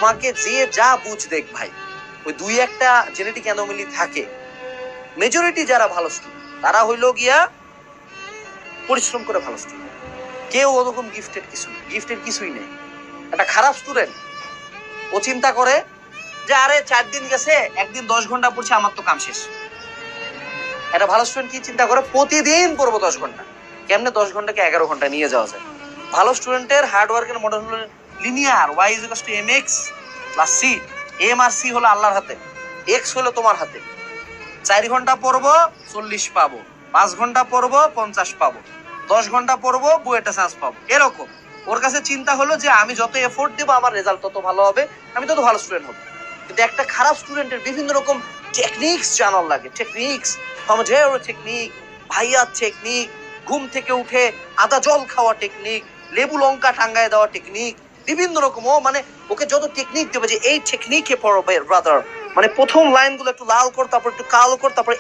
তোমাকে যে যা বুঝ দেখ ভাই, ওই দুই একটা জেনেটিক অ্যানোমালি থাকে। মেজরিটি যারা ভালো স্টুডেন্ট তারা হইলো গিয়া পরিশ্রম করে ভালো স্টুডেন্ট। কেউ ওরকম গিফটেড কিছুই নেই। একটা খারাপ স্টুডেন্ট ও চিন্তা করে যে আরে 4 দিন গেছে, একদিন 10 ঘন্টা পড়ছে, আমার তো কাম শেষ। একটা ভালো স্টুডেন্ট কি চিন্তা করে, প্রতিদিন পড়বো 10 ঘন্টা, কেমনে 10 ঘন্টাকে 11 ঘন্টা নিয়ে যাওয়া যায়। ভালো স্টুডেন্টের হার্ড ওয়ার্কের মডেল হলো linear, y = mx + c। m আর c হলো আল্লাহর হাতে, x হলো তোমার হাতে। 4 ঘন্টা পড়বো 40 পাবো, 5 ঘন্টা পড়বো 50 পাবো, 10 ঘন্টা পড়বো বুয়েটে চান্স পাবো। এরকম ওর কাছে চিন্তা হলো যে আমি যত এফোর্ট দেবো আমার রেজাল্ট তত ভালো হবে, আমি তত ভালো স্টুডেন্ট হবো। কিন্তু একটা খারাপ স্টুডেন্টের বিভিন্ন রকম টেকনিক্স জানার লাগে, টেকনিক্স, টেকনিক, ভাইয়া টেকনিক, ঘুম থেকে উঠে আদা জল খাওয়া টেকনিক, লেবু লঙ্কা টাঙ্গায় দেওয়া টেকনিক, বিভিন্ন রকম। ও মানে ওকে যত টেকনিক দেবে যে এই টেকনিকে পড়ো ব্রাদার, মানে প্রথম লাইনগুলো একটু লাল কর, তারপর একটু কালো কর, তারপর